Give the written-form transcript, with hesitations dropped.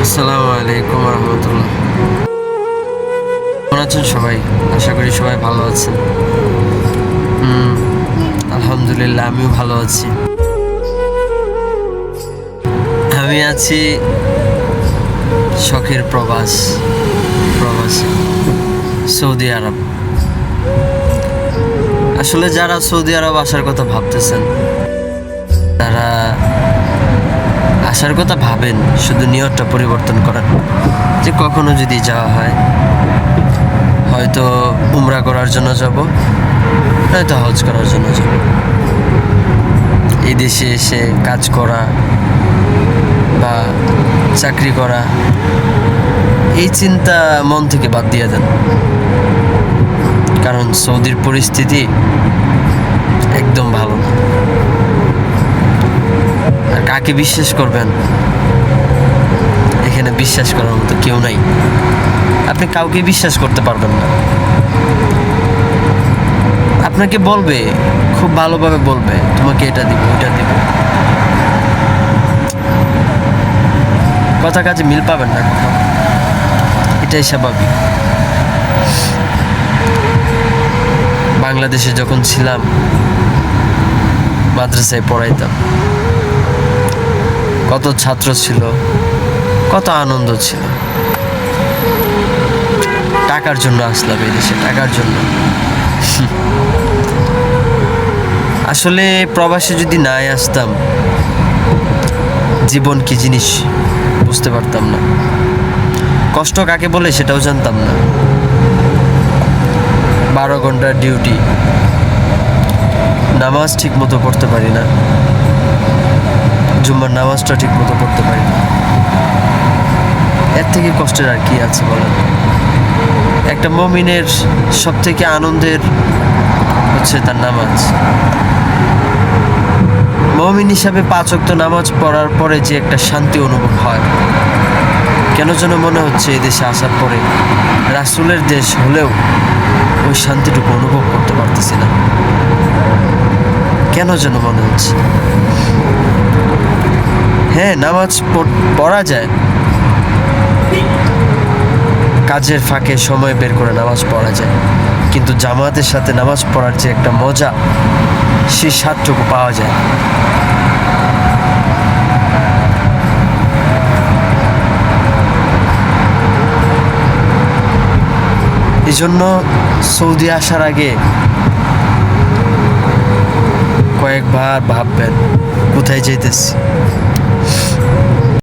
আসসালামু আলাইকুম রহমতুল্লাহ। কেমন আছেন সবাই? আশা করি সবাই ভালো আছেন। আলহামদুলিল্লাহ, আমিও ভালো আছি। আমি আছি শখের প্রবাসী সৌদি আরব। আসলে যারা সৌদি আরব আসার কথা ভাবতেছেন, তারা আসার কথা ভাবেন, শুধু নিয়তটা পরিবর্তন করেন। যে কখনো যদি যাওয়া হয়, হয়তো উমরা করার জন্য যাব, নয়তো হজ করার জন্য যাব। এই দেশে এসে কাজ করা বা চাকরি করা, এই চিন্তা মন থেকে বাদ দিয়ে দেন। কারণ সৌদির পরিস্থিতি একদম ভালো না। আর কাকে বিশ্বাস করবেন? এখানে বিশ্বাস করার মতো কেউ নাই। আপনি কাউকে বিশ্বাস করতে পারবেন না। আপনাকে বলবে, খুব ভালোভাবে বলবে, তোমাকে এটা দিব ওটা দিব, কথা কাজে মিল পাবেন না কোথাও। এটাই স্বাভাবিক। বাংলাদেশে যখন ছিলাম, মাদ্রাসায় পড়াইতাম, কত ছাত্র ছিল, কত আনন্দ ছিল। টাকার জন্য আসলাম এই দেশে, টাকার জন্য। আসলে প্রবাসে যদি নাই আসতাম, জীবন কি জিনিস বুঝতে পারতাম না। কষ্ট কাকে বলে সেটাও জানতাম না। 12 ঘন্টার ডিউটি, নামাজ ঠিক মতো পড়তে পারি না, জুম্মার নামাজটা ঠিক মতো পড়তে পারি না। এর থেকে কষ্টের আর কি আছে বলেন? একটা মুমিনের সব থেকে আনন্দের হচ্ছে তার নামাজ। মুমিন হিসাবে 5 ওয়াক্ত নামাজ পড়ার পরে যে একটা শান্তি অনুভব হয়, কেন যেন মনে হচ্ছে এই দেশে আসার পরে রাসূলের দেশ হলেও ওই শান্তিটুকু অনুভব করতে পারতেছি না। কেন যেন মনে হচ্ছে। হ্যাঁ, নামাজ পড়া যায়, কাজের ফাঁকে সময় বের করে নামাজ পড়া যায়, কিন্তু জামাতের সাথে নামাজ পড়ার যে একটা মজা, সেই স্বাদটুকু পাওয়া যায়। এই জন্য সৌদি আসার আগে কয়েকবার ভাববেন কোথায় যাইতেছি।